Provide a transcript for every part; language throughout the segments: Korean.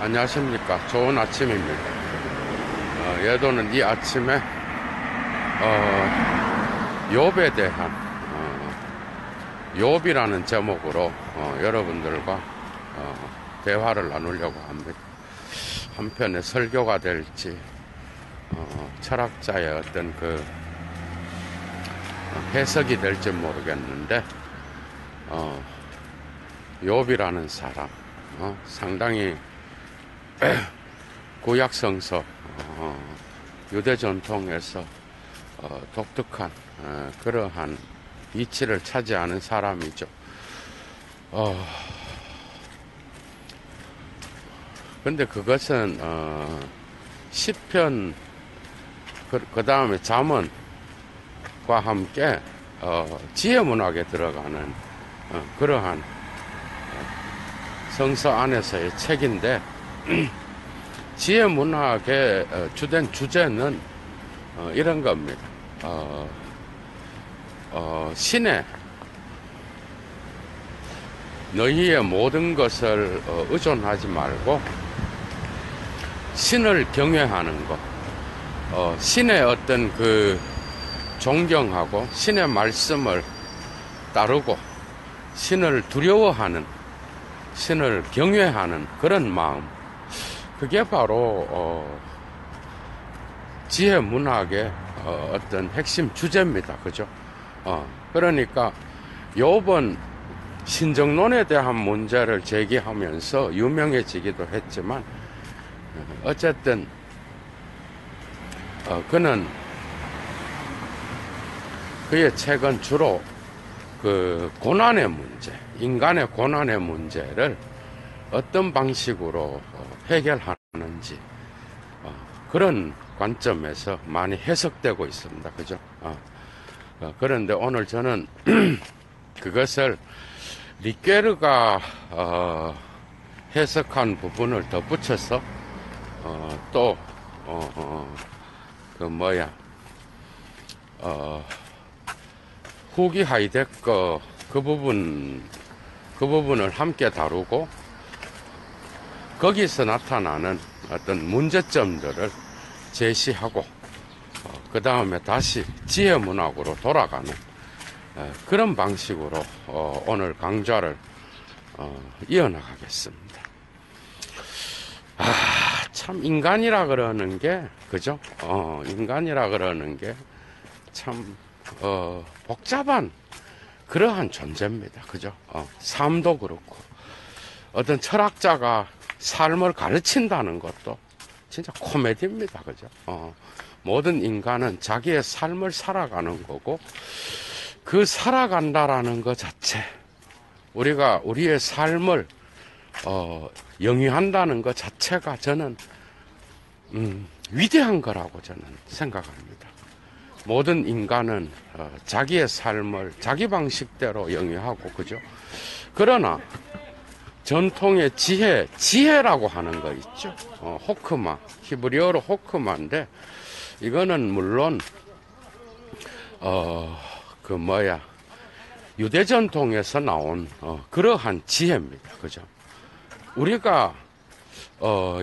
안녕하십니까. 좋은 아침입니다. 예도는 이 아침에 욥에 대한 욥이라는 제목으로 여러분들과 대화를 나누려고 합니다. 한편의 설교가 될지 철학자의 어떤 그 해석이 될지 모르겠는데 욥이라는 사람 상당히 구약 성서 유대 전통에서 독특한 그러한 위치를 차지하는 사람이죠. 근데 그것은 시편 그 다음에 잠언과 함께 지혜 문학에 들어가는 그러한 성서 안에서의 책인데 지혜 문학의 주된 주제는 이런 겁니다. 신에 너희의 모든 것을 의존하지 말고 신을 경외하는 것, 신의 어떤 그 존경하고 신의 말씀을 따르고 신을 두려워하는, 신을 경외하는 그런 마음, 그게 바로 지혜 문학의 어떤 핵심 주제입니다. 그죠? 그러니까 욥은 신정론에 대한 문제를 제기하면서 유명해지기도 했지만 어쨌든 그는 그의 책은 주로 그 고난의 문제, 인간의 고난의 문제를 어떤 방식으로 해결하는지 그런 관점에서 많이 해석되고 있습니다. 그죠? 그런데 오늘 저는 그것을 리케르가 해석한 부분을 덧붙여서 또 후기 하이데거 그 부분을 함께 다루고 거기서 나타나는 어떤 문제점들을 제시하고 그 다음에 다시 지혜 문학으로 돌아가는 그런 방식으로 오늘 강좌를 이어나가겠습니다. 참 인간이라 그러는 게 그죠? 인간이라 그러는 게 참 복잡한 그러한 존재입니다. 그죠? 삶도 그렇고 어떤 철학자가 삶을 가르친다는 것도 진짜 코미디입니다. 그죠? 모든 인간은 자기의 삶을 살아가는 거고 그 살아간다라는 것 자체, 우리가 우리의 삶을 영위한다는 것 자체가 저는 위대한 거라고 저는 생각합니다. 모든 인간은 자기의 삶을 자기 방식대로 영위하고 그죠? 그러나 전통의 지혜라고 하는 거 있죠. 호크마, 히브리어로 호크마인데 이거는 물론 유대 전통에서 나온 그러한 지혜입니다. 그죠? 우리가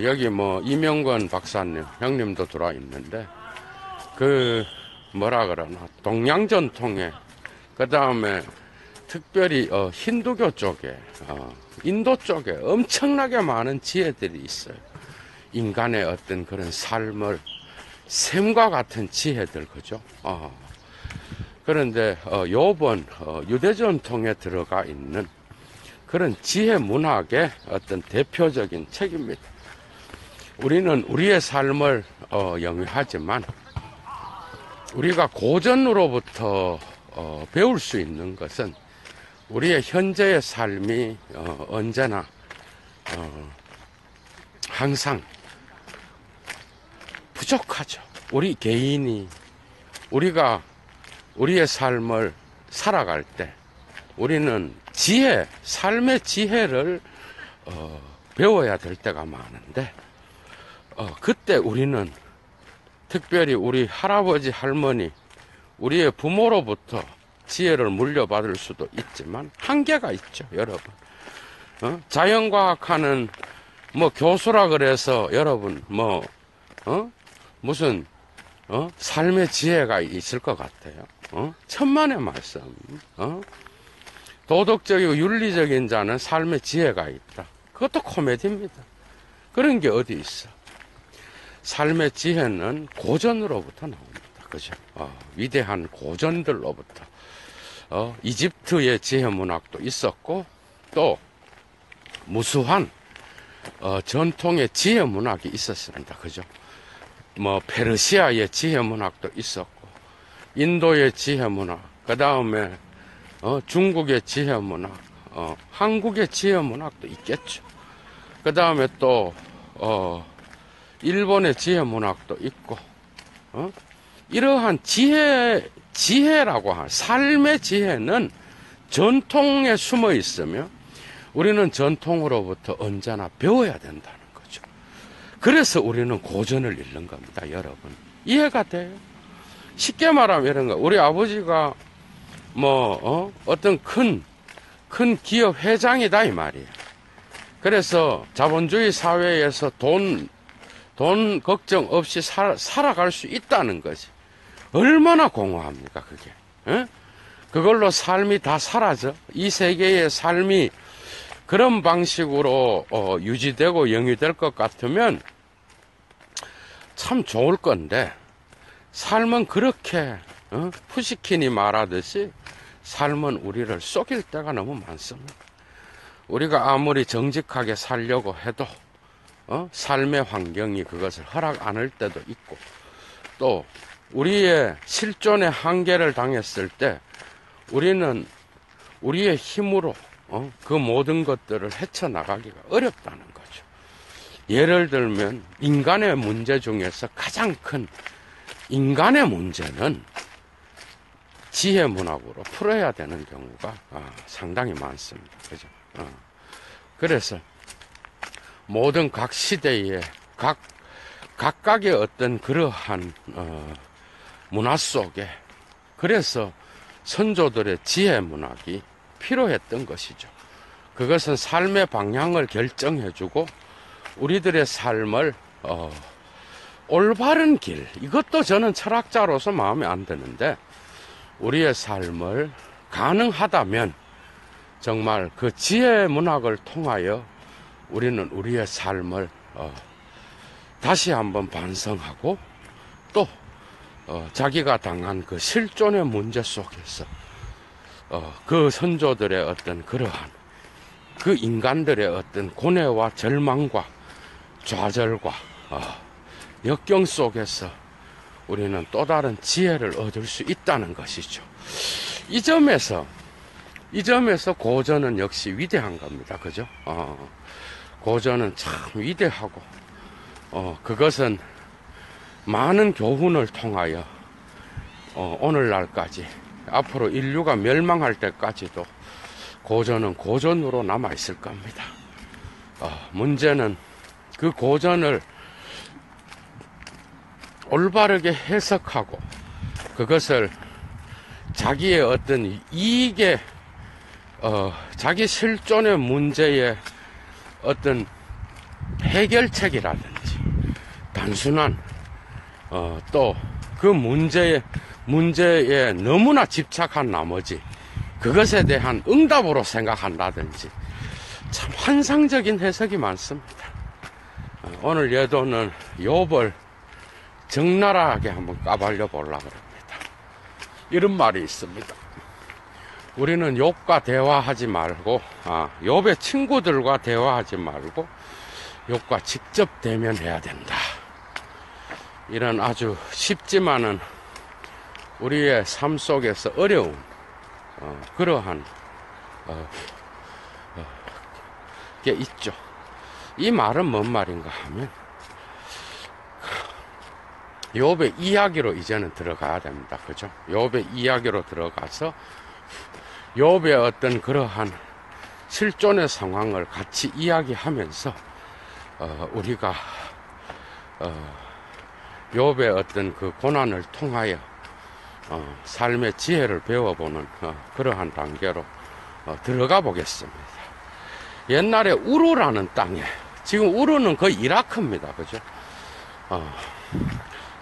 여기 이명건 박사님 형님도 들어와 있는데 동양 전통에 그 다음에 특별히 힌두교 쪽에 인도 쪽에 엄청나게 많은 지혜들이 있어요. 인간의 어떤 그런 삶을 샘과 같은 지혜들 그죠? 그런데 욥은 유대 전통에 들어가 있는 그런 지혜 문학의 어떤 대표적인 책입니다. 우리는 우리의 삶을 영위하지만 우리가 고전으로부터 배울 수 있는 것은 우리의 현재의 삶이 언제나 항상 부족하죠. 우리 개인이 우리가 우리의 삶을 살아갈 때 우리는 삶의 지혜를 배워야 될 때가 많은데 그때 우리는 특별히 우리 할아버지, 할머니, 우리의 부모로부터 지혜를 물려받을 수도 있지만 한계가 있죠, 여러분. 자연과학하는 뭐 교수라 그래서 여러분 무슨 삶의 지혜가 있을 것 같아요. 천만의 말씀. 도덕적이고 윤리적인 자는 삶의 지혜가 있다. 그것도 코미디입니다. 그런 게 어디 있어. 삶의 지혜는 고전으로부터 나옵니다. 그죠? 위대한 고전들로부터. 이집트의 지혜 문학도 있었고, 또, 무수한, 전통의 지혜 문학이 있었습니다. 그죠? 뭐, 페르시아의 지혜 문학도 있었고, 인도의 지혜 문학, 그 다음에, 중국의 지혜 문학, 한국의 지혜 문학도 있겠죠. 그 다음에 또, 일본의 지혜 문학도 있고, 이러한 지혜라고 하는 삶의 지혜는 전통에 숨어 있으며 우리는 전통으로부터 언제나 배워야 된다는 거죠. 그래서 우리는 고전을 읽는 겁니다, 여러분. 이해가 돼요? 쉽게 말하면 이런 거. 우리 아버지가 어떤 큰 기업 회장이다, 이 말이에요. 그래서 자본주의 사회에서 돈 걱정 없이 살아갈 수 있다는 거지. 얼마나 공허합니까, 그게. 에? 그걸로 삶이 다 사라져. 이 세계의 삶이 그런 방식으로 유지되고 영위될 것 같으면 참 좋을 건데, 삶은 그렇게 푸시킨이 말하듯이 삶은 우리를 속일 때가 너무 많습니다. 우리가 아무리 정직하게 살려고 해도 삶의 환경이 그것을 허락 안 할 때도 있고, 또 우리의 실존의 한계를 당했을 때 우리는 우리의 힘으로 그 모든 것들을 헤쳐나가기가 어렵다는 거죠. 예를 들면 인간의 문제 중에서 가장 큰 인간의 문제는 지혜 문학으로 풀어야 되는 경우가 상당히 많습니다. 그죠? 그래서 모든 각 시대의 각각의 어떤 그러한 문화 속에, 그래서 선조들의 지혜 문학이 필요했던 것이죠. 그것은 삶의 방향을 결정해주고 우리들의 삶을 올바른 길, 이것도 저는 철학자로서 마음에 안 드는데, 우리의 삶을 가능하다면 정말 그 지혜 문학을 통하여 우리는 우리의 삶을 다시 한번 반성하고, 또 자기가 당한 그 실존의 문제 속에서 그 선조들의 어떤 그러한 그 인간들의 어떤 고뇌와 절망과 좌절과 역경 속에서 우리는 또 다른 지혜를 얻을 수 있다는 것이죠. 이 점에서 고전은 역시 위대한 겁니다. 그죠? 고전은 참 위대하고, 그것은 많은 교훈을 통하여, 오늘날까지, 앞으로 인류가 멸망할 때까지도 고전은 고전으로 남아있을 겁니다. 문제는 그 고전을 올바르게 해석하고, 그것을 자기의 어떤 이익에, 자기 실존의 문제에 어떤 해결책이라든지 단순한 또 그 문제에 너무나 집착한 나머지 그것에 대한 응답으로 생각한다든지 참 환상적인 해석이 많습니다. 오늘 예도는 욥을 적나라하게 한번 까발려 보려고 합니다. 이런 말이 있습니다. 우리는 욥과 대화하지 말고, 욥의 친구들과 대화하지 말고 욥과 직접 대면해야 된다. 이런 아주 쉽지만은 우리의 삶 속에서 어려운 그러한 게 있죠. 이 말은 뭔 말인가 하면, 욥의 이야기로 이제는 들어가야 됩니다. 그죠? 욥의 이야기로 들어가서 욥의 어떤 그러한 실존의 상황을 같이 이야기하면서 우리가 욥의 어떤 그 고난을 통하여 삶의 지혜를 배워보는 그러한 단계로 들어가 보겠습니다. 옛날에 우루라는 땅에 지금 우르는 거의 이라크입니다. 그죠?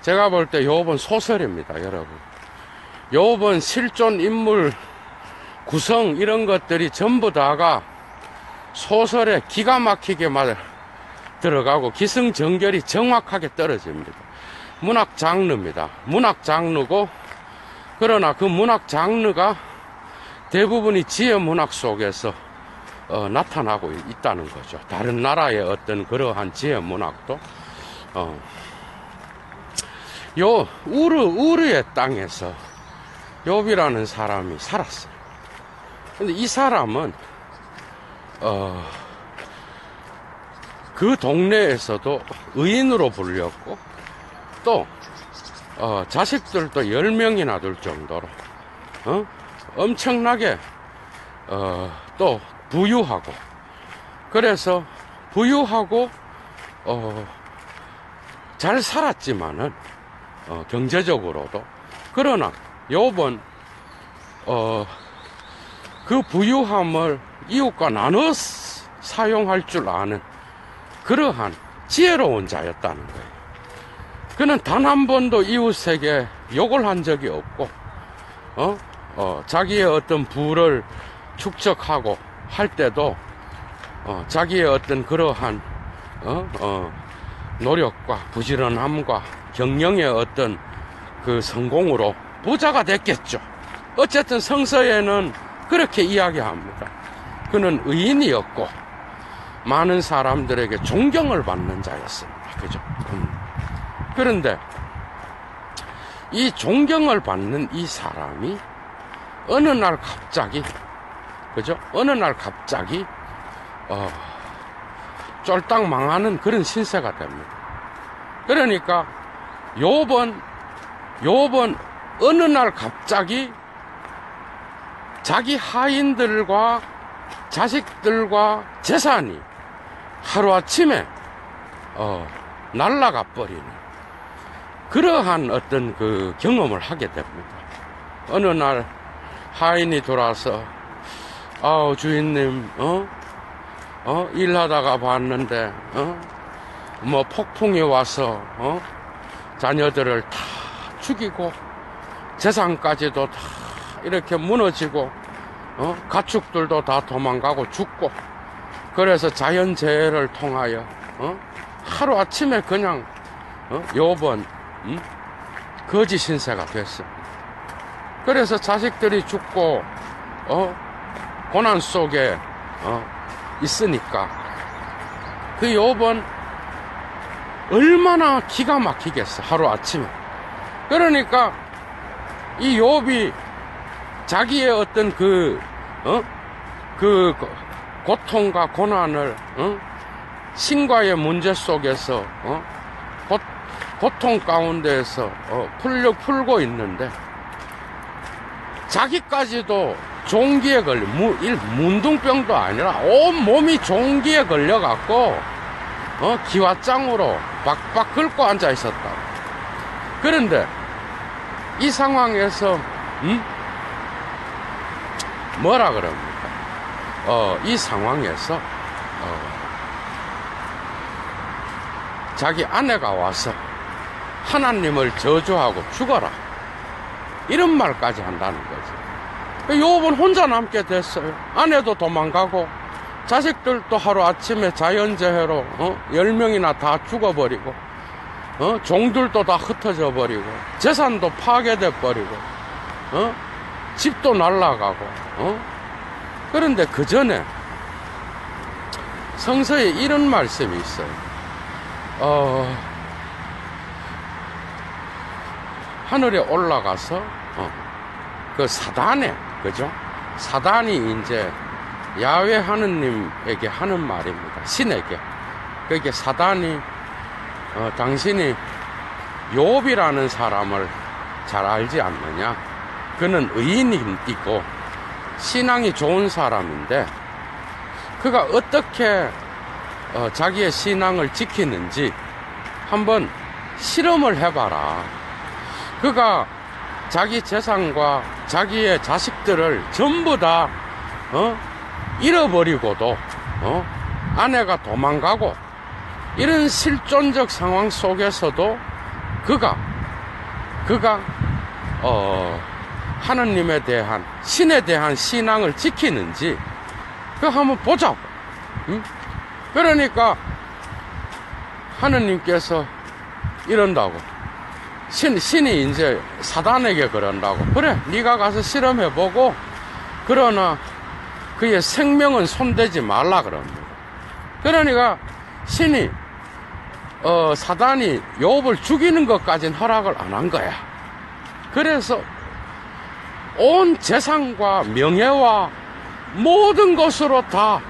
제가 볼 때 요번 소설입니다, 여러분. 요번 실존 인물 구성 이런 것들이 전부 다가 소설에 기가 막히게 들어가고 기승전결이 정확하게 떨어집니다. 문학 장르입니다. 문학 장르고, 그러나 그 문학 장르가 대부분이 지혜 문학 속에서 나타나고 있다는 거죠. 다른 나라의 어떤 그러한 지혜 문학도 요 우르의 땅에서 욥이라는 사람이 살았어요. 근데 이 사람은 그 동네에서도 의인으로 불렸고, 또 자식들도 10명이나 둘 정도로 엄청나게 또 부유하고, 그래서 부유하고 잘 살았지만은 경제적으로도, 그러나 욥은 그 부유함을 이웃과 나눠 사용할 줄 아는 그러한 지혜로운 자였다는 거예요. 그는 단 한 번도 이웃에게 욕을 한 적이 없고, 자기의 어떤 부를 축적하고 할 때도 자기의 어떤 그러한 노력과 부지런함과 경영의 어떤 그 성공으로 부자가 됐겠죠. 어쨌든 성서에는 그렇게 이야기합니다. 그는 의인이었고 많은 사람들에게 존경을 받는 자였습니다. 그죠? 그런데 이 존경을 받는 이 사람이 어느 날 갑자기, 그죠? 어느 날 갑자기 쫄딱 망하는 그런 신세가 됩니다. 그러니까 욥은 어느 날 갑자기 자기 하인들과 자식들과 재산이 하루아침에 날아가 버리는 그러한 어떤 그 경험을 하게 됩니다. 어느 날 하인이 돌아서, 주인님, 일하다가 봤는데, 뭐 폭풍이 와서, 자녀들을 다 죽이고, 재산까지도 다 이렇게 무너지고, 가축들도 다 도망가고 죽고, 그래서 자연재해를 통하여, 하루아침에 그냥, 욥은, 거지 신세가 됐습니다. 그래서 자식들이 죽고, 고난 속에, 있으니까, 그 욥은 얼마나 기가 막히겠어, 하루아침에. 그러니까, 이 욥이 자기의 어떤 그 고통과 고난을, 신과의 문제 속에서, 고통 가운데에서, 풀고 있는데, 자기까지도 종기에 문둥병도 아니라 온 몸이 종기에 걸려갖고, 기와장으로 박박 긁고 앉아 있었다. 그런데, 이 상황에서, 뭐라 그럽니까? 이 상황에서, 자기 아내가 와서 하나님을 저주하고 죽어라, 이런 말까지 한다는 거죠. 욥은 혼자 남게 됐어요. 아내도 도망가고 자식들도 하루아침에 자연재해로 10명이나 다 죽어버리고, 종들도 다 흩어져 버리고, 재산도 파괴돼 버리고, 집도 날아가고. 그런데 그 전에 성서에 이런 말씀이 있어요. 하늘에 올라가서 그 사단에, 그죠? 사단이 이제 야훼 하느님에게 하는 말입니다. 신에게. 그게 사단이 당신이 욥이라는 사람을 잘 알지 않느냐? 그는 의인이고 신앙이 좋은 사람인데, 그가 어떻게 자기의 신앙을 지키는지 한번 실험을 해봐라. 그가 자기 재산과 자기의 자식들을 전부 다 잃어버리고도 아내가 도망가고 이런 실존적 상황 속에서도 그가 하느님에 대한, 신에 대한 신앙을 지키는지 그거 한번 보자고. 응? 그러니까 하느님께서 이런다고. 신이 이제 사단에게 그런다고. 그래, 네가 가서 실험해보고, 그러나 그의 생명은 손대지 말라 그럽니다. 그러니까 신이 사단이 욥을 죽이는 것까지는 허락을 안 한 거야. 그래서 온 재산과 명예와 모든 것으로 다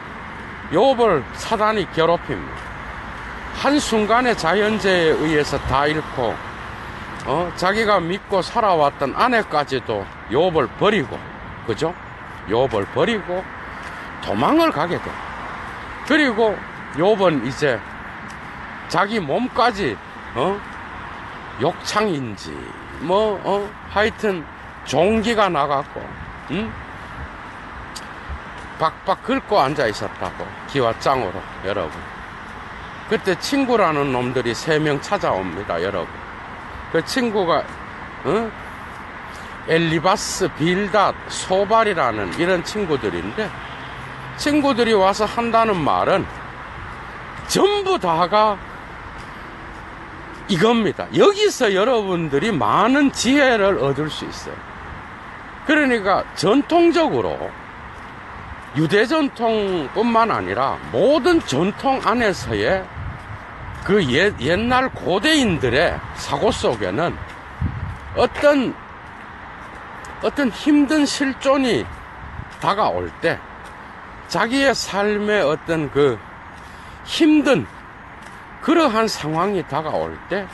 욥을 사단이 괴롭힙니다. 한순간에 자연재해에 의해서 다 잃고, 자기가 믿고 살아왔던 아내까지도 욥을 버리고, 그죠? 욥을 버리고 도망을 가게 돼. 그리고 욥은 이제 자기 몸까지 욕창인지 하여튼 종기가 나갔고, 박박 긁고 앉아 있었다고. 기와 짱으로. 여러분, 그때 친구라는 놈들이 3명 찾아옵니다. 여러분, 그 친구가 엘리바스, 빌닷, 소발이라는 이런 친구들인데, 친구들이 와서 한다는 말은 전부 다가 이겁니다. 여기서 여러분들이 많은 지혜를 얻을 수 있어요. 그러니까 전통적으로 유대 전통뿐만 아니라 모든 전통 안에서의 그 옛날 고대인들의 사고 속에는 어떤 힘든 실존이 다가올 때, 자기의 삶의 어떤 그 힘든 그러한 상황이 다가올 때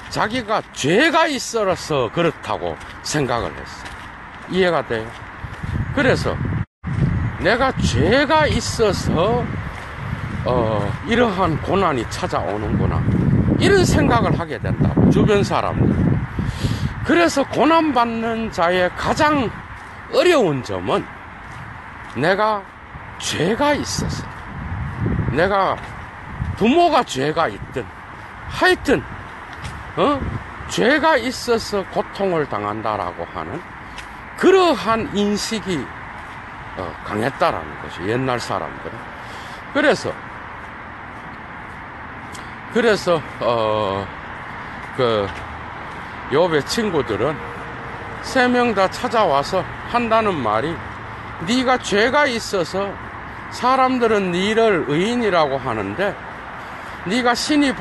자기가 죄가 있어서 그렇다고 생각을 했어요. 이해가 돼요? 그래서 내가 죄가 있어서 이러한 고난이 찾아오는구나, 이런 생각을 하게 된다고, 주변 사람들. 그래서 고난받는 자의 가장 어려운 점은 내가 죄가 있어서, 내가 부모가 죄가 있든 하여튼 죄가 있어서 고통을 당한다라고 하는 그러한 인식이 강했다라는 것이, 옛날 사람들은. 그래서 그 욥의 친구들은 3명 다 찾아와서 한다는 말이, 네가 죄가 있어서 사람들은 네를 의인이라고 하는데, 네가 신이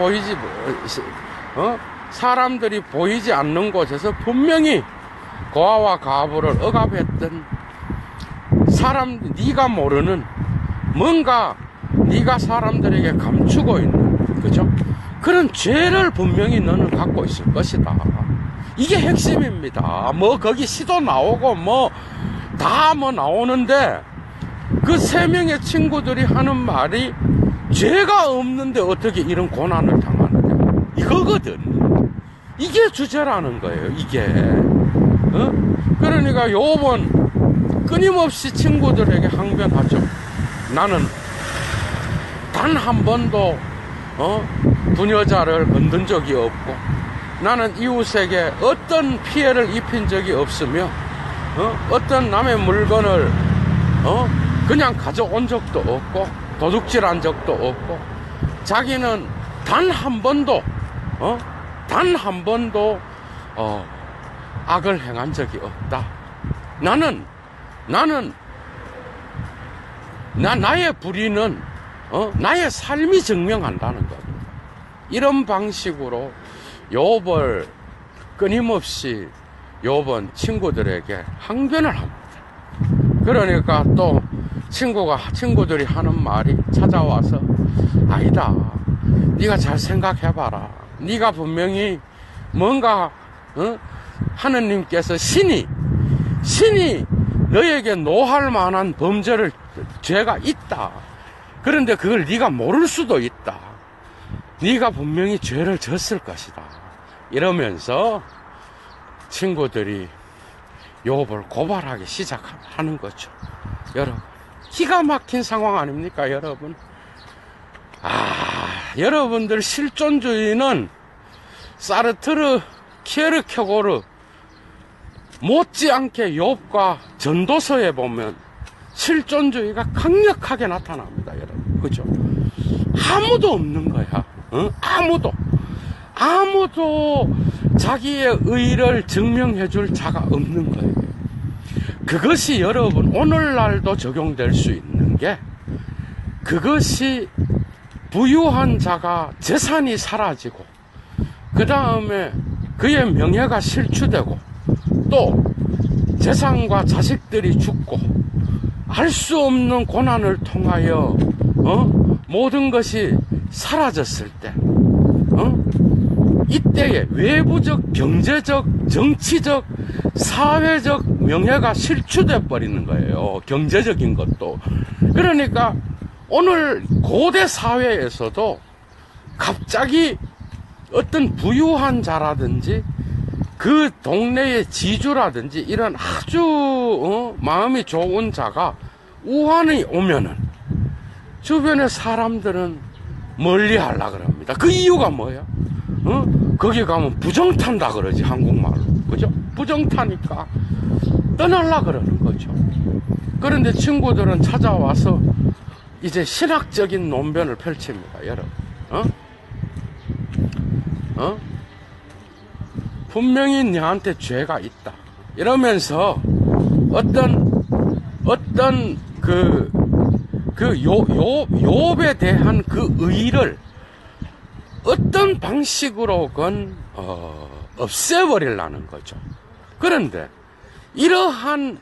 사람들이 보이지 않는 곳에서 분명히 고아와 과부를 억압했던 네가 모르는 뭔가 네가 사람들에게 감추고 있는, 그죠? 그런 죄를 분명히 너는 갖고 있을 것이다. 이게 핵심입니다. 거기 시도 나오고 다 나오는데, 그 3명의 친구들이 하는 말이 죄가 없는데 어떻게 이런 고난을 당하느냐, 이거거든. 이게 주제라는 거예요, 이게. 그러니까 욥은 끊임없이 친구들에게 항변하죠. 나는 단 한 번도 부녀자를 건든 적이 없고, 나는 이웃에게 어떤 피해를 입힌 적이 없으며, 어떤 남의 물건을 그냥 가져온 적도 없고, 도둑질한 적도 없고, 자기는 단 한 번도 악을 행한 적이 없다. 나의 불의는 나의 삶이 증명한다는 겁니다. 이런 방식으로 욥을 끊임없이 욥은 친구들에게 항변을 합니다. 그러니까 또 친구들이 하는 말이, 찾아와서 아니다, 네가 잘 생각해봐라. 네가 분명히 뭔가 하느님께서 신이 너에게 노할 만한 죄가 있다. 그런데 그걸 네가 모를 수도 있다. 네가 분명히 죄를 졌을 것이다. 이러면서 친구들이 욥을 고발하기 시작하는 거죠. 여러분, 기가 막힌 상황 아닙니까, 여러분? 여러분들 실존주의는 사르트르, 키에르케고르 못지않게 욥과 전도서에 보면 실존주의가 강력하게 나타납니다, 여러분. 그죠? 아무도 없는 거야. 어? 아무도 자기의 의를 증명해 줄 자가 없는 거예요. 그것이 여러분 오늘날도 적용될 수 있는 게, 그것이 부유한 자가 재산이 사라지고 그 다음에 그의 명예가 실추되고 또 재산과 자식들이 죽고 알 수 없는 고난을 통하여 모든 것이 사라졌을 때, 이때에 외부적, 경제적, 정치적, 사회적 명예가 실추돼 버리는 거예요. 경제적인 것도. 그러니까 오늘 고대 사회에서도 갑자기 어떤 부유한 자라든지 그 동네의 지주라든지 이런 아주 마음이 좋은 자가 우환이 오면은 주변의 사람들은 멀리 하려고 그럽니다. 그 이유가 뭐야? 거기 가면 부정탄다 그러지, 한국말로. 그죠? 부정타니까 떠나려고 그러는 거죠. 그런데 친구들은 찾아와서 이제 신학적인 논변을 펼칩니다, 여러분. 분명히 너한테 죄가 있다. 이러면서 어떤 욥에 대한 그 의의를 어떤 방식으로건 없애버리려는 거죠. 그런데 이러한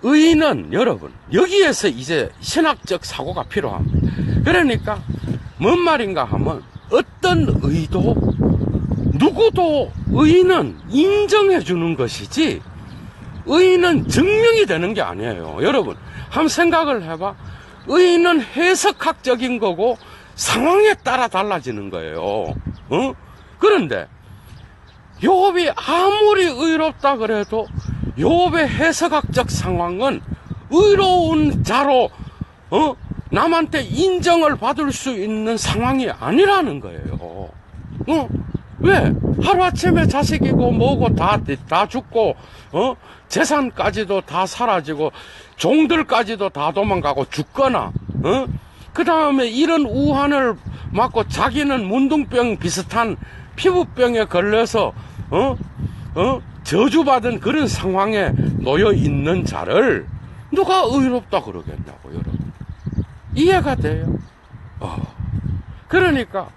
의의는 여러분, 여기에서 이제 신학적 사고가 필요합니다. 그러니까 뭔 말인가 하면, 어떤 의도, 누구도 의의는 인정해 주는 것이지 의의는 증명이 되는 게 아니에요. 여러분, 한번 생각을 해봐. 의의는 해석학적인 거고 상황에 따라 달라지는 거예요. 그런데 욥이 아무리 의롭다 그래도 욥의 해석학적 상황은 의로운 자로 남한테 인정을 받을 수 있는 상황이 아니라는 거예요. 왜? 하루아침에 자식이고 뭐고 다 죽고 재산까지도 다 사라지고 종들까지도 다 도망가고 죽거나 그 다음에 이런 우환을 맞고 자기는 문둥병 비슷한 피부병에 걸려서 저주받은 그런 상황에 놓여 있는 자를 누가 의롭다 그러겠냐고, 여러분. 이해가 돼요? 그러니까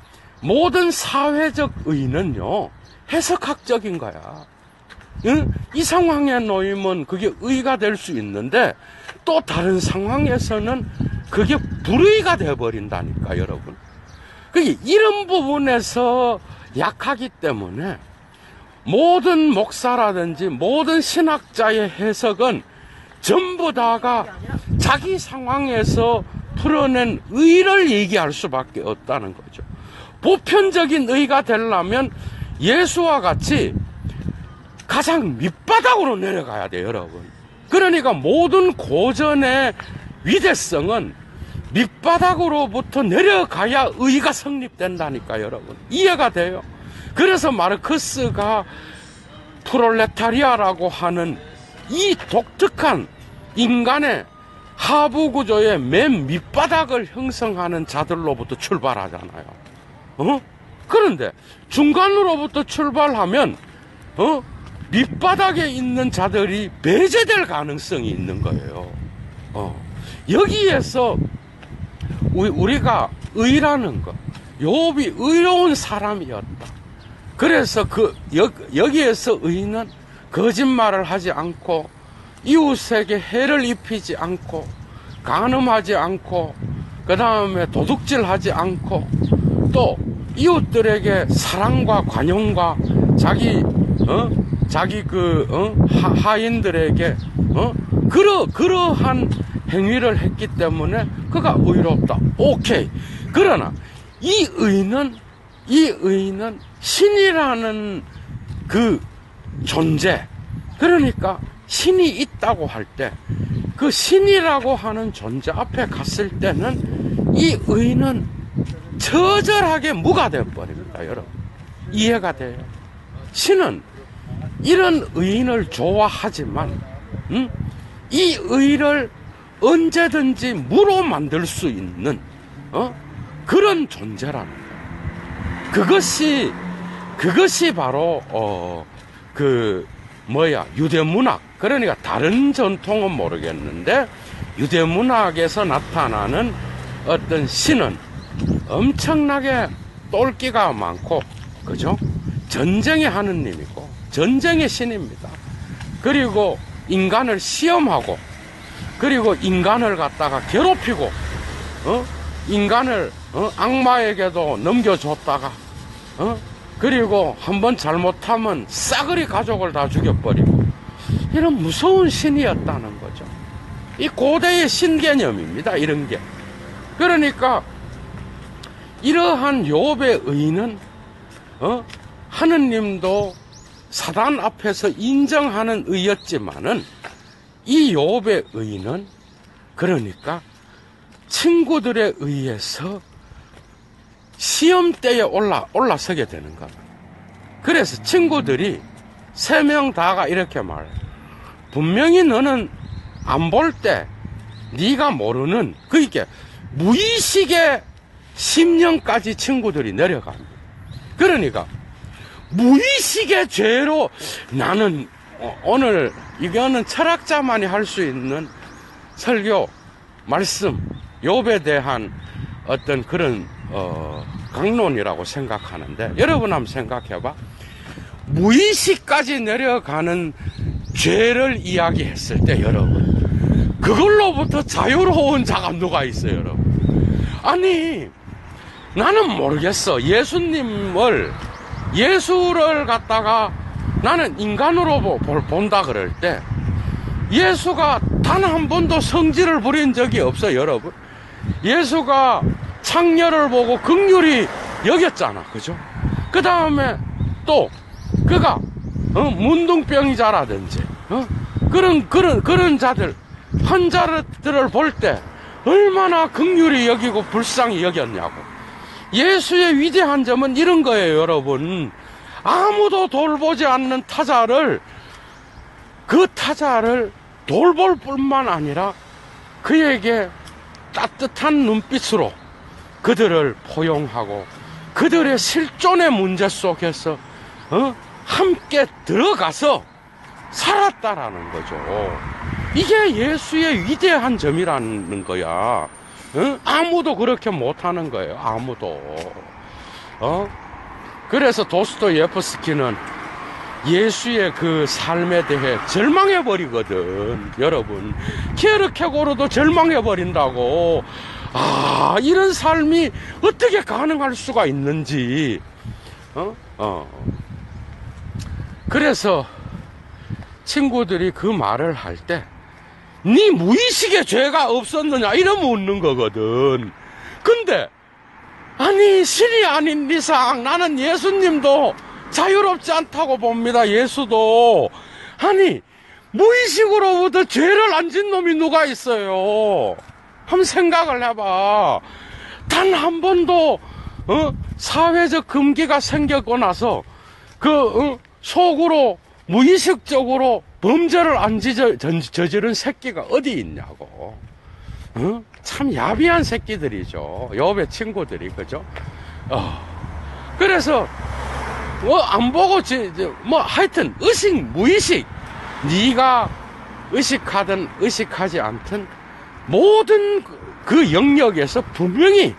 모든 사회적 의는요, 해석학적인 거야. 이 상황에 놓이면 그게 의가 될 수 있는데 또 다른 상황에서는 그게 불의가 되어버린다니까, 여러분. 그게 이런 부분에서 약하기 때문에 모든 목사라든지 모든 신학자의 해석은 전부 다가 자기 상황에서 풀어낸 의를 얘기할 수밖에 없다는 거죠. 보편적인 의가 되려면 예수와 같이 가장 밑바닥으로 내려가야 돼요, 여러분. 그러니까 모든 고전의 위대성은 밑바닥으로부터 내려가야 의가 성립된다니까, 여러분. 이해가 돼요? 그래서 마르크스가 프롤레타리아라고 하는 이 독특한 인간의 하부 구조의 맨 밑바닥을 형성하는 자들로부터 출발하잖아요. 그런데 중간으로부터 출발하면 밑바닥에 있는 자들이 배제될 가능성이 있는 거예요. 여기에서 우리가 의라는 것, 욥이 의로운 사람이었다. 그래서 여기에서 의는 거짓말을 하지 않고 이웃에게 해를 입히지 않고 간음하지 않고 그 다음에 도둑질하지 않고 또 이웃들에게 사랑과 관용과 자기 하인들에게 그러한 행위를 했기 때문에 그가 의롭다. 오케이. 그러나 이 의는 신이라는 그 존재, 그러니까 신이 있다고 할 때 그 신이라고 하는 존재 앞에 갔을 때는 이 의는 처절하게 무가 되어버립니다, 여러분. 이해가 돼요? 신은 이런 의인을 좋아하지만, 이 의를 언제든지 무로 만들 수 있는, 그런 존재라는 거예요. 그것이 바로, 유대문학. 그러니까 다른 전통은 모르겠는데, 유대문학에서 나타나는 어떤 신은 엄청나게 똘끼가 많고, 그죠? 전쟁의 하느님이고, 전쟁의 신입니다. 그리고 인간을 시험하고, 그리고 인간을 갖다가 괴롭히고, 인간을, 악마에게도 넘겨줬다가, 그리고 한번 잘못하면 싸그리 가족을 다 죽여버리고, 이런 무서운 신이었다는 거죠. 이 고대의 신 개념입니다, 이런 게. 그러니까, 이러한 욥의 의는, 하느님도 사단 앞에서 인정하는 의였지만은, 이 욥의 의는, 그러니까, 친구들에 의해서 시험대에 올라서게 되는 겁니다. 그래서 친구들이 3명 다가 이렇게 말해요. 분명히 너는 안 볼 때 네가 모르는, 그러니까 무의식의 심령까지 친구들이 내려갑니다. 그러니까 무의식의 죄로 나는 오늘 이거는 철학자만이 할 수 있는 설교 말씀, 욥에 대한 어떤 그런 강론이라고 생각하는데, 여러분 한번 생각해봐. 무의식까지 내려가는 죄를 이야기했을 때, 여러분, 그걸로부터 자유로운 자가 누가 있어요, 여러분? 아니, 나는 모르겠어. 예수를 갖다가 나는 인간으로 본다 그럴 때, 예수가 단 한 번도 성질을 부린 적이 없어요, 여러분. 예수가 창녀를 보고 긍휼히 여겼잖아, 그죠? 그 다음에 또 그가 문둥병이자라든지 그런 자들, 환자들을 볼 때 얼마나 긍휼히 여기고 불쌍히 여겼냐고. 예수의 위대한 점은 이런 거예요, 여러분. 아무도 돌보지 않는 그 타자를 돌볼 뿐만 아니라 그에게 따뜻한 눈빛으로 그들을 포용하고 그들의 실존의 문제 속에서 함께 들어가서 살았다라는 거죠. 이게 예수의 위대한 점이라는 거야. 아무도 그렇게 못하는 거예요, 아무도. 그래서 도스토예프스키는 예수의 그 삶에 대해 절망해버리거든, 여러분. 케르케고르도 절망해버린다고. 이런 삶이 어떻게 가능할 수가 있는지. 그래서 친구들이 그 말을 할 때, 네 무의식에 죄가 없었느냐 이러면 웃는 거거든. 근데 아니, 신이 아닌 이상 나는 예수님도 자유롭지 않다고 봅니다. 예수도. 아니, 무의식으로부터 죄를 안 진 놈이 누가 있어요? 한번 생각을 해봐. 단 한 번도 사회적 금기가 생겼고 나서 속으로 무의식적으로 범죄를 안 저지른 새끼가 어디 있냐고. 참 야비한 새끼들이죠, 욥의 친구들이, 그죠? 그래서 안 보고 하여튼 의식 무의식, 네가 의식하든 의식하지 않든 모든 그 영역에서 분명히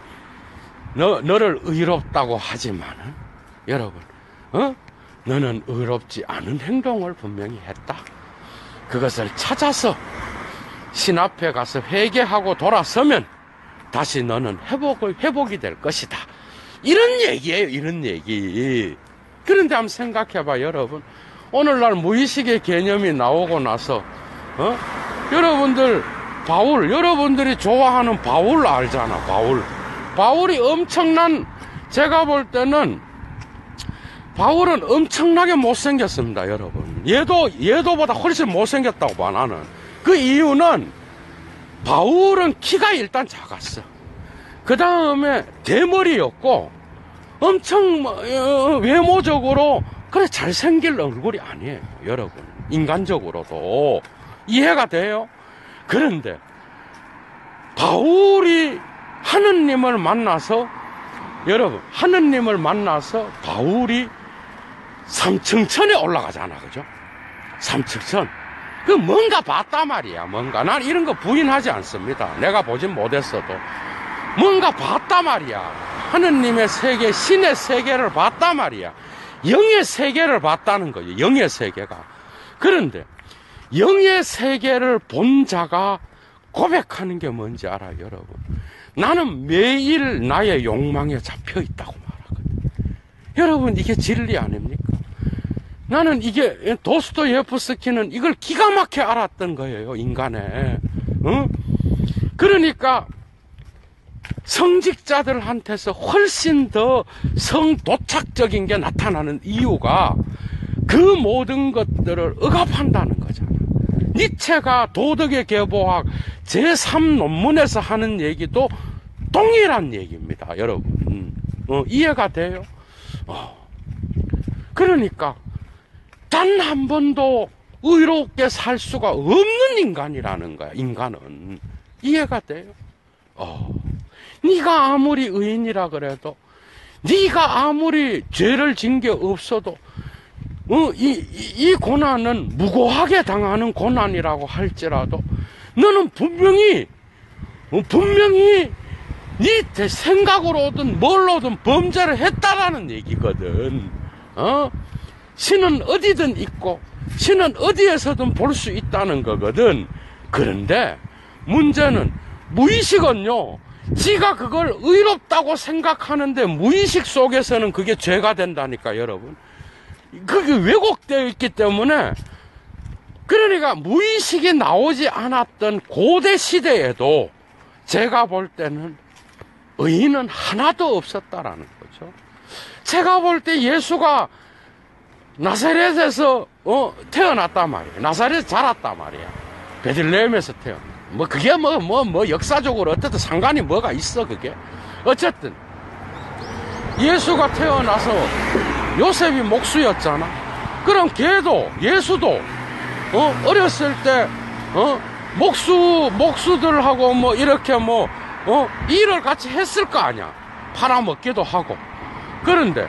너를 의롭다고 하지만은, 여러분, 너는 의롭지 않은 행동을 분명히 했다. 그것을 찾아서 신 앞에 가서 회개하고 돌아서면 다시 너는 회복이 될 것이다. 이런 얘기예요, 이런 얘기. 그런데 한번 생각해봐, 여러분. 오늘날 무의식의 개념이 나오고 나서, 여러분들이 좋아하는 바울 알잖아, 바울이 제가 볼 때는 바울은 엄청나게 못생겼습니다, 여러분. 얘도보다 훨씬 못생겼다고 봐, 나는. 그 이유는 바울은 키가 일단 작았어. 그 다음에 대머리였고, 엄청 외모적으로 그래 잘생길 얼굴이 아니에요, 여러분. 인간적으로도 이해가 돼요. 그런데 바울이 하느님을 만나서, 여러분, 하느님을 만나서 바울이 삼층천에 올라가잖아, 그죠? 삼층천. 그 뭔가 봤단 말이야, 뭔가. 난 이런 거 부인하지 않습니다. 내가 보진 못했어도 뭔가 봤단 말이야. 하느님의 세계, 신의 세계를 봤단 말이야. 영의 세계를 봤다는 거예요, 영의 세계가. 그런데 영의 세계를 본 자가 고백하는 게 뭔지 알아요, 여러분? 나는 매일 나의 욕망에 잡혀 있다고 말하거든요. 여러분, 이게 진리 아닙니까? 나는 이게, 도스토예프스키는 이걸 기가 막히게 알았던 거예요, 인간에. 그러니까 성직자들한테서 훨씬 더 성도착적인 게 나타나는 이유가 그 모든 것들을 억압한다는 거잖아. 니체가 도덕의 계보학 제3논문에서 하는 얘기도 동일한 얘기입니다, 여러분. 이해가 돼요? 그러니까 단 한 번도 의롭게 살 수가 없는 인간이라는 거야, 인간은. 이해가 돼요? 네가 아무리 의인이라 그래도, 네가 아무리 죄를 진 게 없어도, 이 고난은 무고하게 당하는 고난이라고 할지라도, 너는 분명히 네 생각으로든 뭘로든 범죄를 했다라는 얘기거든. 신은 어디든 있고, 신은 어디에서든 볼 수 있다는 거거든. 그런데 문제는 무의식은요, 지가 그걸 의롭다고 생각하는데 무의식 속에서는 그게 죄가 된다니까, 여러분. 그게 왜곡되어 있기 때문에, 그러니까 무의식이 나오지 않았던 고대 시대에도 제가 볼 때는 의인은 하나도 없었다라는 거죠. 제가 볼 때 예수가 나사렛에서 태어났단 말이에요. 나사렛에서 자랐단 말이야. 베들레헴에서 태어났. 그게 역사적으로 어쨌든 상관이 뭐가 있어, 그게. 어쨌든 예수가 태어나서 요셉이 목수였잖아. 그럼 걔도, 예수도 어렸을 때 목수들하고 이렇게 일을 같이 했을 거 아니야. 팔아먹기도 하고. 그런데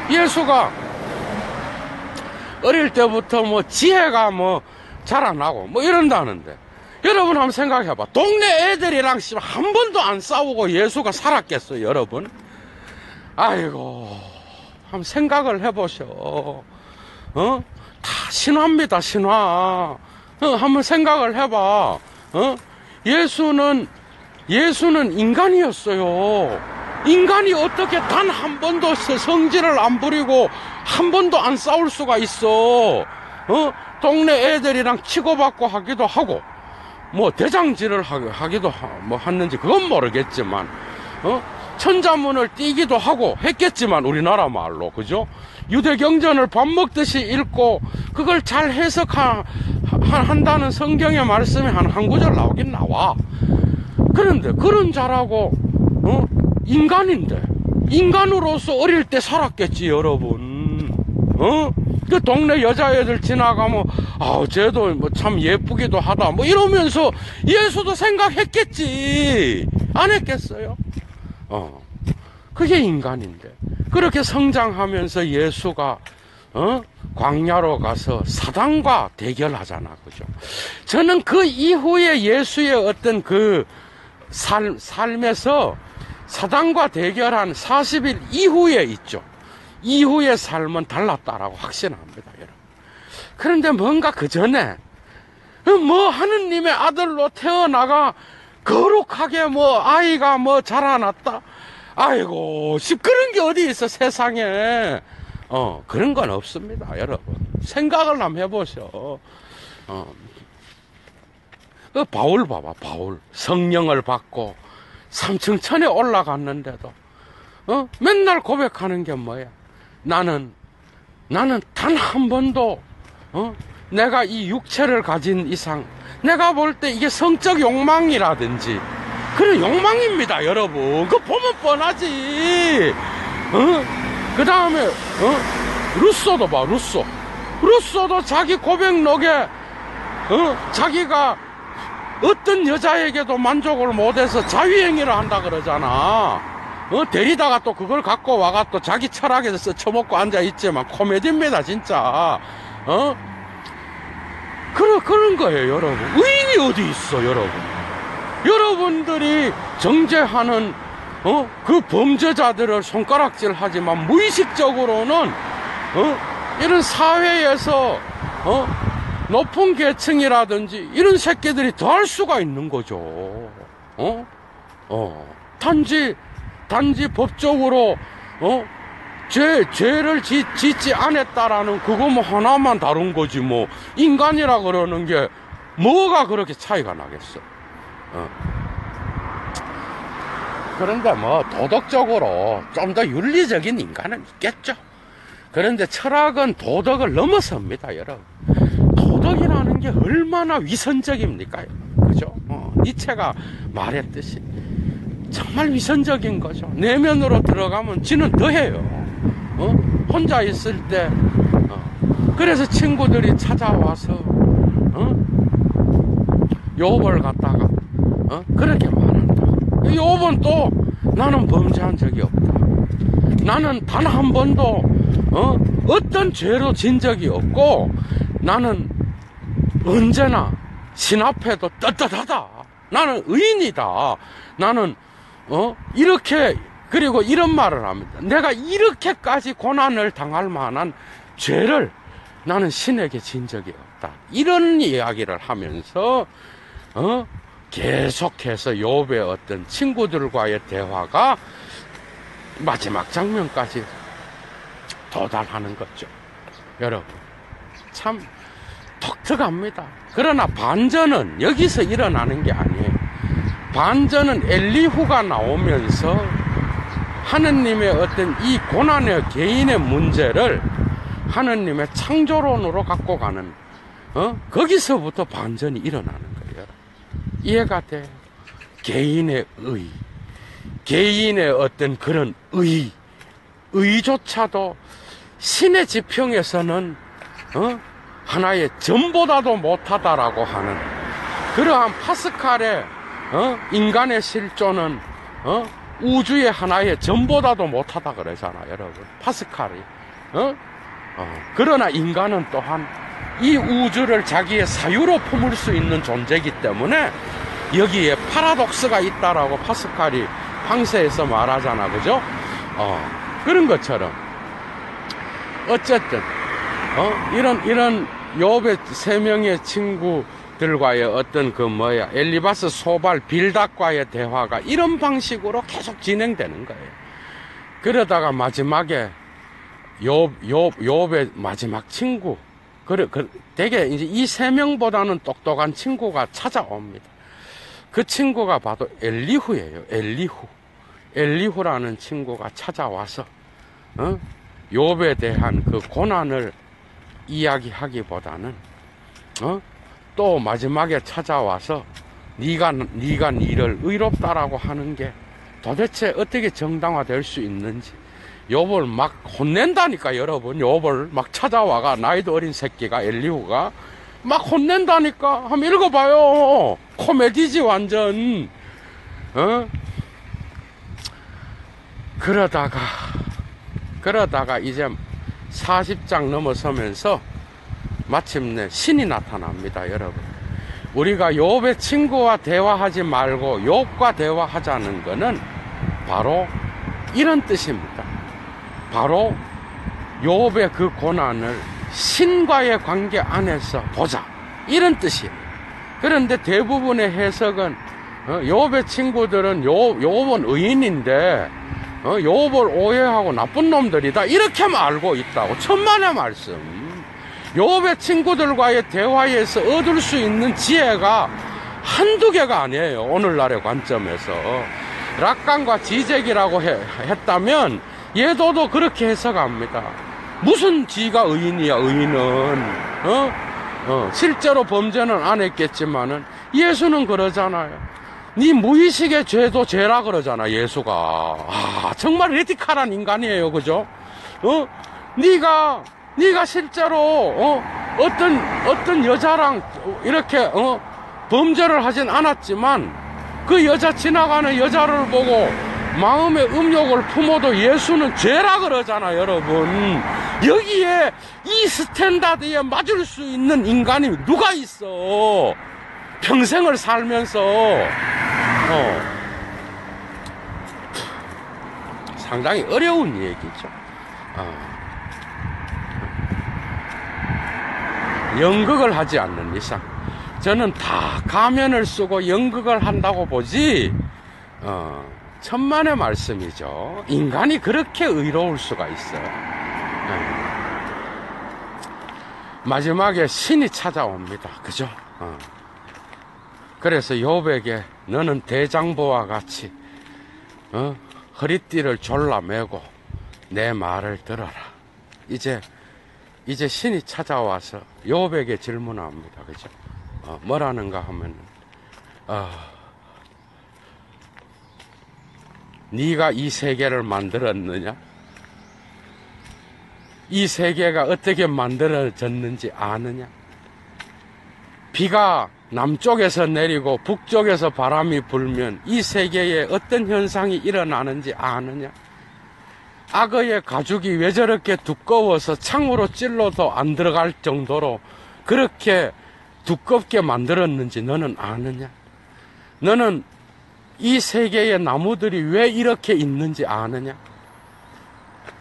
예수가 어릴 때부터 지혜가 자라나고 이런다는데, 여러분 한번 생각해봐. 동네 애들이랑 한 번도 안 싸우고 예수가 살았겠어요, 여러분? 아이고, 한번 생각을 해보셔. 다 신화입니다, 신화. 한번 생각을 해봐. 예수는 인간이었어요. 인간이 어떻게 단 한 번도 성질을 안 부리고 한 번도 안 싸울 수가 있어? 동네 애들이랑 치고받고 하기도 하고, 대장질을 하기도 했는지 그건 모르겠지만, 천자문을 띄기도 하고 했겠지만, 우리나라 말로, 그죠? 유대경전을 밥 먹듯이 읽고 그걸 잘 해석한다는 성경의 말씀이 한 구절 나오긴 나와. 그런데 그런 자라고 인간인데, 인간으로서 어릴 때 살았겠지, 여러분. 그 동네 여자애들 지나가면 쟤도 참 예쁘기도 하다 이러면서 예수도 생각했겠지. 안 했겠어요? 그게 인간인데, 그렇게 성장하면서 예수가 광야로 가서 사단과 대결하잖아, 그죠? 저는 그 이후에 예수의 어떤 그 삶에서 사단과 대결한 40일 이후에 있죠. 이후의 삶은 달랐다라고 확신합니다, 여러분. 그런데 뭔가 그 전에 하느님의 아들로 태어나가 거룩하게 아이가 자라났다. 아이고, 그런 게 어디 있어, 세상에. 그런 건 없습니다, 여러분. 생각을 한번 해보셔. 그 바울 봐봐, 바울. 성령을 받고 삼층천에 올라갔는데도, 맨날 고백하는 게 뭐야? 나는 단 한 번도, 내가 이 육체를 가진 이상, 내가 볼 때 이게 성적 욕망이라든지, 그런 욕망입니다, 여러분. 그거 보면 뻔하지. 그 다음에, 루소도 봐, 루소. 루소도 자기 고백록에, 자기가 어떤 여자에게도 만족을 못해서 자유행위를 한다 그러잖아. 데리다가 또 그걸 갖고 와가 또 자기 철학에서 처먹고 앉아있지만 코미디입니다, 진짜. 그런 거예요, 여러분. 의인이 어디 있어, 여러분. 여러분들이 정죄하는, 그 범죄자들을 손가락질 하지만 무의식적으로는, 이런 사회에서, 높은 계층이라든지 이런 새끼들이 더 할 수가 있는 거죠. 단지 법적으로, 죄를 짓지 않았다라는 그거 뭐 하나만 다룬 거지 뭐. 인간이라 그러는 게 뭐가 그렇게 차이가 나겠어. 그런데 뭐 도덕적으로 좀 더 윤리적인 인간은 있겠죠. 그런데 철학은 도덕을 넘어섭니다, 여러분. 도덕이라는 게 얼마나 위선적입니까? 그죠? 니체가 말했듯이 정말 위선적인 거죠. 내면으로 들어가면 지는 더해요. 혼자 있을 때, 그래서 친구들이 찾아와서, 욥을 갖다가, 그렇게 말한다. 욥은 또, 나는 범죄한 적이 없다. 나는 단 한 번도, 어떤 죄로 진 적이 없고, 나는 언제나 신 앞에도 떳떳하다. 나는 의인이다. 나는, 이렇게, 그리고 이런 말을 합니다. 내가 이렇게까지 고난을 당할 만한 죄를 나는 신에게 진 적이 없다. 이런 이야기를 하면서, 계속해서 욥의 어떤 친구들과의 대화가 마지막 장면까지 도달하는 거죠. 여러분, 참 독특합니다. 그러나 반전은 여기서 일어나는 게 아니에요. 반전은 엘리후가 나오면서 하느님의 어떤 이 고난의 개인의 문제를 하느님의 창조론으로 갖고 가는, 거기서부터 반전이 일어나는 거예요. 이해가 돼요? 개인의 의, 개인의 어떤 그런 의조차도 신의 지평에서는, 하나의 점보다도 못하다라고 하는 그러한 파스칼의, 인간의 실존은, 우주의 하나의 점보다도 못하다 그러잖아, 여러분. 파스칼이. 그러나 인간은 또한 이 우주를 자기의 사유로 품을 수 있는 존재이기 때문에 여기에 파라독스가 있다라고 파스칼이 황새에서 말하잖아, 그죠? 그런 것처럼 어쨌든 이런 욥의 세 명의 친구들과의 어떤 엘리바스, 소발, 빌닷과의 대화가 이런 방식으로 계속 진행되는 거예요. 그러다가 마지막에 욥의 마지막 친구, 되게 이제 이 세 명보다는 똑똑한 친구가 찾아옵니다. 그 친구가 바로 엘리후예요. 엘리후라는 친구가 찾아와서, 욥에 대한 그 고난을 이야기하기보다는, 또 마지막에 찾아와서 네가 니를 의롭다라고 하는 게 도대체 어떻게 정당화될 수 있는지 욥을 막 혼낸다니까, 여러분. 욥을 막 찾아와가, 나이도 어린 새끼가, 엘리후가 막 혼낸다니까. 한번 읽어봐요. 코미디지 완전. 그러다가 이제 40장 넘어서면서 마침내 신이 나타납니다, 여러분. 우리가 욥의 친구와 대화하지 말고 욥과 대화하자는 것은 바로 이런 뜻입니다. 바로 욥의 그 고난을 신과의 관계 안에서 보자, 이런 뜻이에요. 그런데 대부분의 해석은, 욥의 친구들은 욥은 의인인데 욥을 오해하고 나쁜 놈들이다, 이렇게만 알고 있다고. 천만의 말씀. 욥의 친구들과의 대화에서 얻을 수 있는 지혜가 한두 개가 아니에요, 오늘날의 관점에서. 락강과 지적이라고 했다면 예도도 그렇게 해석합니다. 무슨 지가 의인이야, 의인은. 실제로 범죄는 안 했겠지만은 예수는 그러잖아요. 네 무의식의 죄도 죄라 그러잖아, 예수가. 아, 정말 레디칼한 인간이에요, 그죠? 네가 실제로, 어떤 여자랑 이렇게, 범죄를 하진 않았지만, 그 여자 지나가는 여자를 보고 마음의 음욕을 품어도 예수는 죄라 그러잖아, 여러분. 여기에 이 스탠다드에 맞을 수 있는 인간이 누가 있어? 평생을 살면서, 상당히 어려운 얘기죠. 연극을 하지 않는 이상 저는 다 가면을 쓰고 연극을 한다고 보지, 천만의 말씀이죠. 인간이 그렇게 의로울 수가 있어요. 마지막에 신이 찾아옵니다. 그죠? 그래서 욥에게 너는 대장부와 같이 허리띠를 졸라매고 내 말을 들어라. 이제 신이 찾아와서 욥에게 질문합니다. 그죠? 뭐라는가 하면은, 네가 이 세계를 만들었느냐? 이 세계가 어떻게 만들어졌는지 아느냐? 비가 남쪽에서 내리고 북쪽에서 바람이 불면 이 세계에 어떤 현상이 일어나는지 아느냐? 악어의 가죽이 왜 저렇게 두꺼워서 창으로 찔러도 안 들어갈 정도로 그렇게 두껍게 만들었는지 너는 아느냐? 너는 이 세계의 나무들이 왜 이렇게 있는지 아느냐?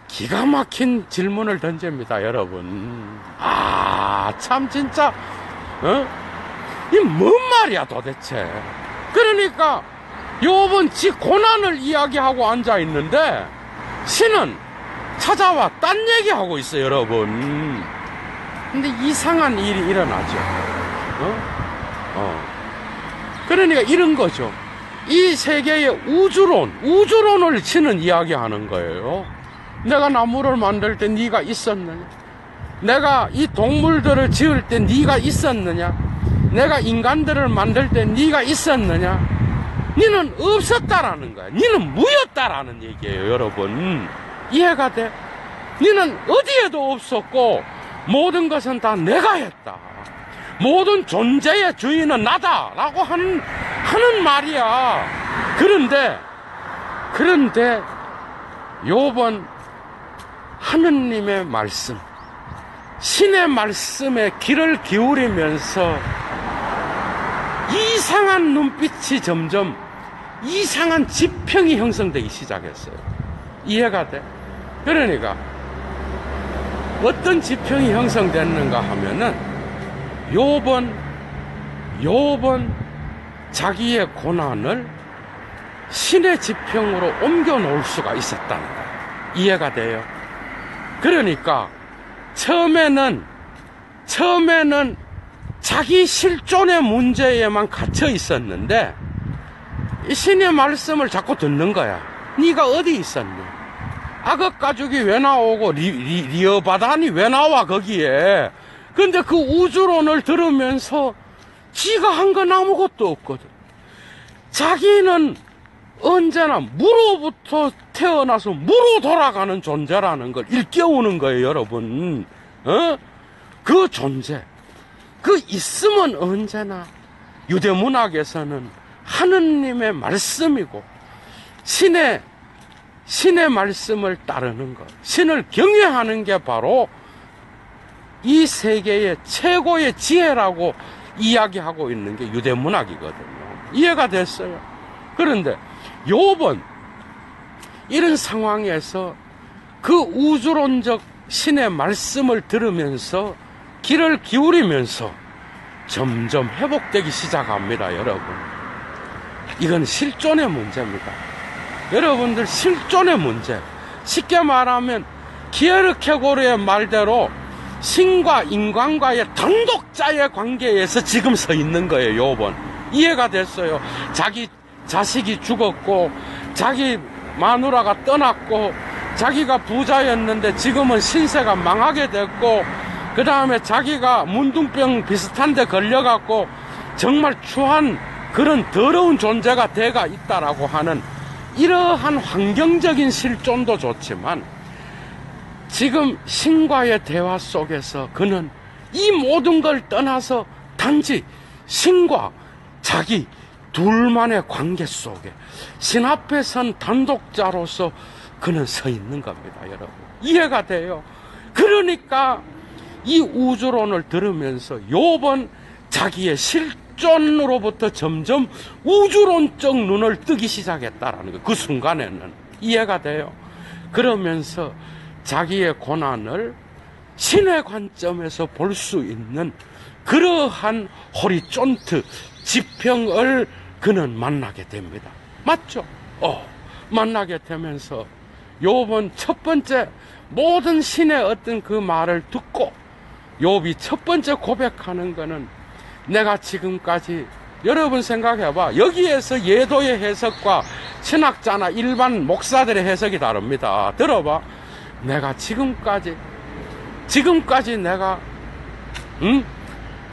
기가 막힌 질문을 던집니다, 여러분. 참 진짜 이 뭔 말이야 도대체. 그러니까 욥은 지 고난을 이야기하고 앉아 있는데 신은 찾아와 딴 얘기하고 있어요, 여러분. 근데 이상한 일이 일어나죠. 그러니까 이런 거죠. 이 세계의 우주론을 신은 이야기하는 거예요. 내가 나무를 만들 때 네가 있었느냐? 내가 이 동물들을 지을 때 네가 있었느냐? 내가 인간들을 만들 때 네가 있었느냐? 너는 없었다라는 거야. 너는 무였다라는 얘기예요, 여러분. 이해가 돼? 너는 어디에도 없었고 모든 것은 다 내가 했다. 모든 존재의 주인은 나다라고 하는 말이야. 그런데 욥은 하느님의 말씀, 신의 말씀에 귀를 기울이면서 이상한 눈빛이 점점 이상한 지평이 형성되기 시작했어요. 이해가 돼? 그러니까 어떤 지평이 형성됐는가 하면은 욥은 자기의 고난을 신의 지평으로 옮겨 놓을 수가 있었다는 거예요. 이해가 돼요? 그러니까 처음에는 자기 실존의 문제에만 갇혀 있었는데 이 신의 말씀을 자꾸 듣는 거야. 네가 어디 있었니? 악어 가죽이 왜 나오고 리어바단이 왜 나와 거기에? 근데 그 우주론을 들으면서 지가 한 건 아무것도 없거든. 자기는 언제나 무로부터 태어나서 무로 돌아가는 존재라는 걸 일깨우는 거예요, 여러분. 그 존재, 그 있음은 언제나 유대문학에서는 하느님의 말씀이고 신의 말씀을 따르는 것, 신을 경외하는 게 바로 이 세계의 최고의 지혜라고 이야기하고 있는 게 유대문학이거든요. 이해가 됐어요? 그런데 욥은 이런 상황에서 그 우주론적 신의 말씀을 들으면서 귀를 기울이면서 점점 회복되기 시작합니다, 여러분. 이건 실존의 문제입니다. 여러분들, 실존의 문제. 쉽게 말하면 키에르케고르의 말대로 신과 인간과의 단독자의 관계에서 지금 서 있는 거예요, 욥은. 이해가 됐어요? 자기 자식이 죽었고 자기 마누라가 떠났고 자기가 부자였는데 지금은 신세가 망하게 됐고 그 다음에 자기가 문둥병 비슷한 데 걸려갖고 정말 추한 그런 더러운 존재가 돼가 있다라고 하는 이러한 환경적인 실존도 좋지만, 지금 신과의 대화 속에서 그는 이 모든 걸 떠나서 단지 신과 자기 둘만의 관계 속에 신 앞에 선 단독자로서 그는 서 있는 겁니다, 여러분. 이해가 돼요? 그러니까 이 우주론을 들으면서 욥은 자기의 실존으로부터 점점 우주론적 눈을 뜨기 시작했다라는 거예요. 그 순간에는. 이해가 돼요? 그러면서 자기의 고난을 신의 관점에서 볼 수 있는 그러한 호리존트 지평을 그는 만나게 됩니다. 맞죠? 만나게 되면서 욥은 첫 번째 모든 신의 어떤 그 말을 듣고 욥이 첫 번째 고백하는 거는, 내가 지금까지, 여러분 생각해봐, 여기에서 예도의 해석과 신학자나 일반 목사들의 해석이 다릅니다. 들어봐. 내가 지금까지 내가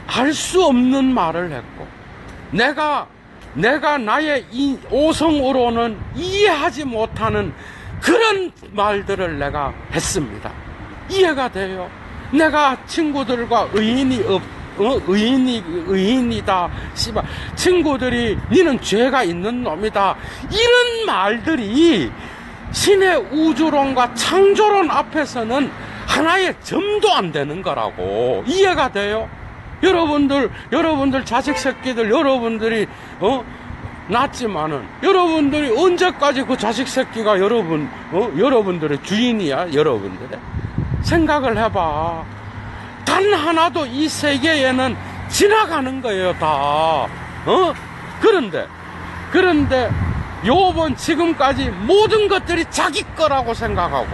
할 수 없는 말을 했고, 내가 나의 이 오성으로는 이해하지 못하는 그런 말들을 내가 했습니다. 이해가 돼요? 내가 친구들과 의인이다. 씨발. 친구들이 니는 죄가 있는 놈이다. 이런 말들이 신의 우주론과 창조론 앞에서는 하나의 점도 안 되는 거라고. 이해가 돼요? 여러분들 자식 새끼들, 여러분들이 낳지만은 여러분들이 언제까지 그 자식 새끼가 여러분들의 주인이야? 여러분들의 생각을 해봐. 단 하나도 이 세계에는 지나가는 거예요, 다. 그런데 욥은 지금까지 모든 것들이 자기 거라고 생각하고,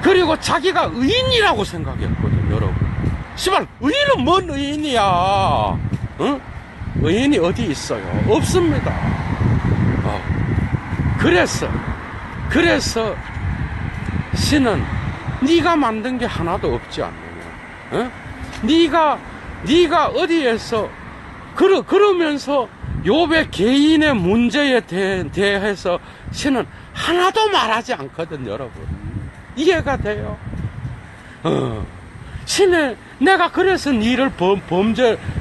그리고 자기가 의인이라고 생각했거든, 여러분. 씨발, 의인은 뭔 의인이야? 의인이 어디 있어요? 없습니다. 그래서 신은 네가 만든 게 하나도 없지 않느냐? 네가 어디에서 그러면서 욥의 개인의 문제에 대해서 신은 하나도 말하지 않거든, 여러분. 이해가 돼요? 내가 그래서 니를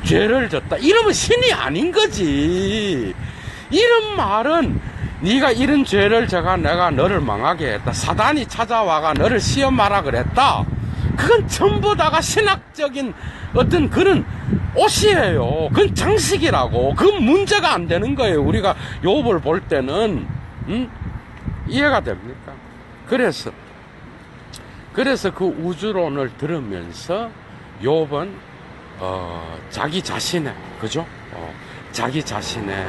죄를 졌다, 이러면 신이 아닌 거지. 이런 말은, 네가 이런 죄를 져가 내가 너를 망하게 했다, 사단이 찾아와가 너를 시험하라 그랬다, 그건 전부 다가 신학적인 어떤 그런 옷이에요. 그건 장식이라고. 그건 문제가 안 되는 거예요, 우리가 욥을 볼 때는. 이해가 됩니까? 그래서 그 우주론을 들으면서 욥은 자기 자신의, 그죠? 자기 자신의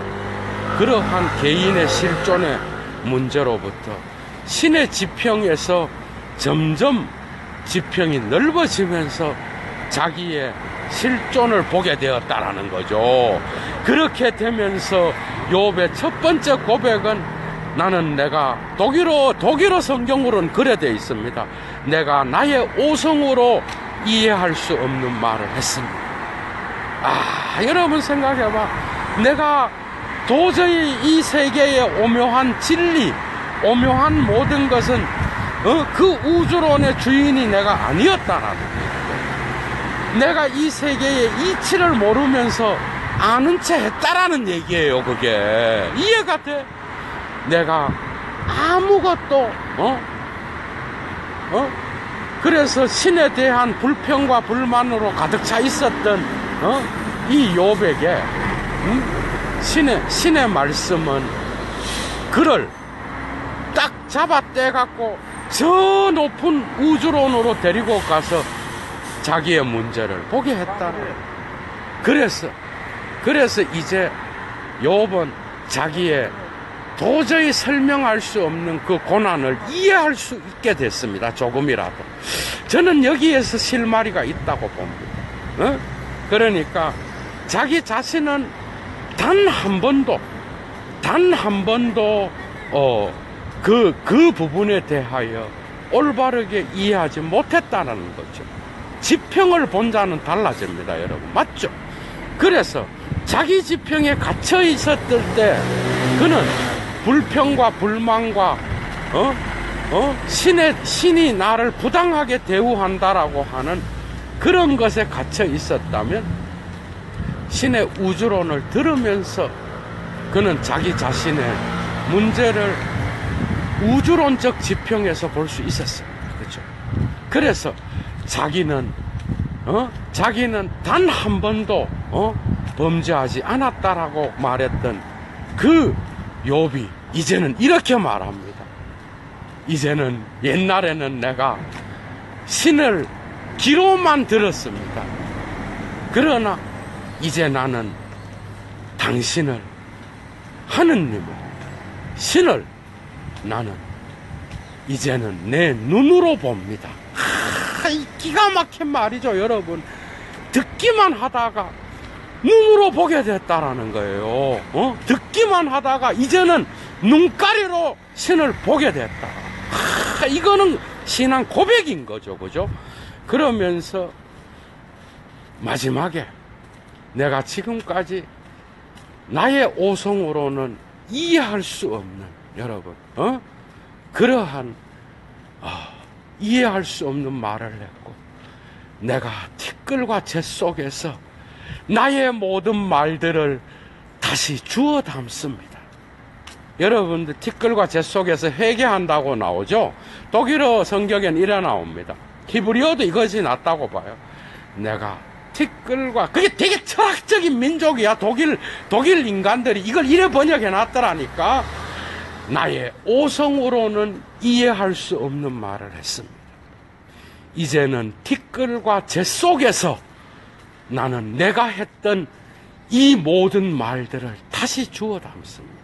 그러한 개인의 실존의 문제로부터 신의 지평에서 점점 지평이 넓어지면서 자기의 실존을 보게 되었다라는 거죠. 그렇게 되면서 욥의 첫 번째 고백은, 내가 독일어 성경으로는 그래 되어 있습니다. 내가 나의 오성으로 이해할 수 없는 말을 했습니다. 여러분 생각해봐. 내가 도저히 이 세계의 오묘한 진리, 오묘한 모든 것은 그 우주론의 주인이 내가 아니었다라는 거예요. 내가 이 세계의 이치를 모르면서 아는 채 했다라는 얘기예요, 그게. 이해가 돼? 내가 아무것도 그래서 신에 대한 불평과 불만으로 가득 차 있었던 이 욥에게 신의 말씀은 그를 딱 잡아떼 갖고 저 높은 우주론으로 데리고 가서 자기의 문제를 보게 했다. 그래서 이제 욥은 자기의 도저히 설명할 수 없는 그 고난을 이해할 수 있게 됐습니다. 조금이라도. 저는 여기에서 실마리가 있다고 봅니다. 그러니까 자기 자신은 단 한 번도 그 부분에 대하여 올바르게 이해하지 못했다는 거죠. 지평을 본 자는 달라집니다, 여러분. 맞죠? 그래서 자기 지평에 갇혀 있었을 때 그는 불평과 불만과 신이 나를 부당하게 대우한다라고 하는 그런 것에 갇혀 있었다면 신의 우주론을 들으면서 그는 자기 자신의 문제를 우주론적 지평에서 볼 수 있었습니다. 그렇죠? 그래서 자기는 단 한 번도 범죄하지 않았다라고 말했던 그 욥이 이제는 이렇게 말합니다. 이제는 옛날에는 내가 신을 귀로만 들었습니다. 그러나 이제 나는 당신을, 하느님을, 신을 나는 이제는 내 눈으로 봅니다. 이 기가 막힌 말이죠, 여러분. 듣기만 하다가 눈으로 보게 됐다라는 거예요. 듣기만 하다가 이제는 눈가리로 신을 보게 됐다. 이거는 신앙 고백인 거죠, 그죠? 그러면서 마지막에 내가 지금까지 나의 오성으로는 이해할 수 없는, 여러분, 그러한 이해할 수 없는 말을 했고, 내가 티끌과 재 속에서 나의 모든 말들을 다시 주워 담습니다. 여러분들 티끌과 재 속에서 회개한다고 나오죠? 독일어 성경엔 이래 나옵니다. 히브리어도 이것이 낫다고 봐요. 내가 티끌과, 그게 되게 철학적인 민족이야. 독일 인간들이 이걸 이래 번역해 놨더라니까. 나의 오성으로는 이해할 수 없는 말을 했습니다. 이제는 티끌과 재 속에서 나는 내가 했던 이 모든 말들을 다시 주워 담습니다.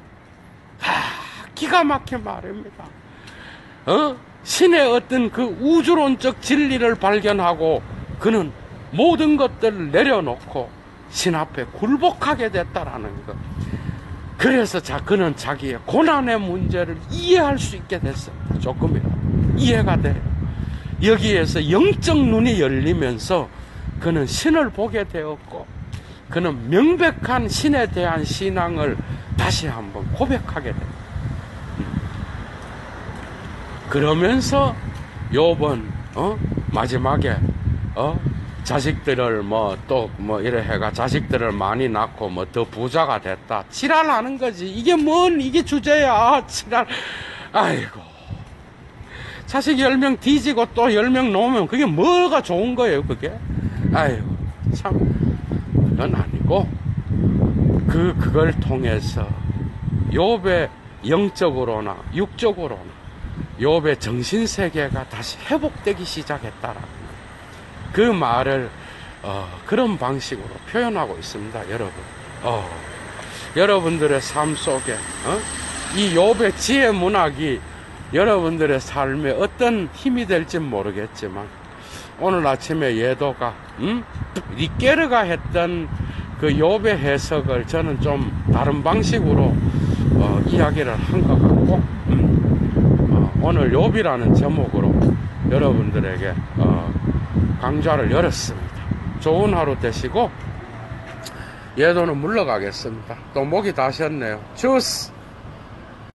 기가 막힌 말입니다. 신의 어떤 그 우주론적 진리를 발견하고 그는 모든 것들을 내려놓고 신 앞에 굴복하게 됐다라는 것. 그래서 그는 자기의 고난의 문제를 이해할 수 있게 됐습니다. 조금이라도 이해가 돼요. 여기에서 영적 눈이 열리면서 그는 신을 보게 되었고, 그는 명백한 신에 대한 신앙을 다시 한번 고백하게 됩니다. 그러면서 욥은 마지막에 자식들을 이래 해가 자식들을 많이 낳고 더 부자가 됐다, 지랄하는 거지. 이게 주제야. 지랄. 아이고, 자식 10명 뒤지고 또 10명 놓으면 그게 뭐가 좋은 거예요, 그게? 아이고, 참. 그건 아니고, 그걸 통해서 욥의 영적으로나 육적으로나 욥의 정신세계가 다시 회복되기 시작했다라는 그 말을 그런 방식으로 표현하고 있습니다, 여러분. 여러분들의 삶 속에 이 욥의 지혜 문학이 여러분들의 삶에 어떤 힘이 될지 모르겠지만, 오늘 아침에 예도가 리케르가 했던 그 욥의 해석을 저는 좀 다른 방식으로 이야기를 한 것 같고, 오늘 욥이라는 제목으로 여러분들에게 강좌를 열었습니다. 좋은 하루 되시고, 예도는 물러가겠습니다. 또 목이 다셨네요. 주스!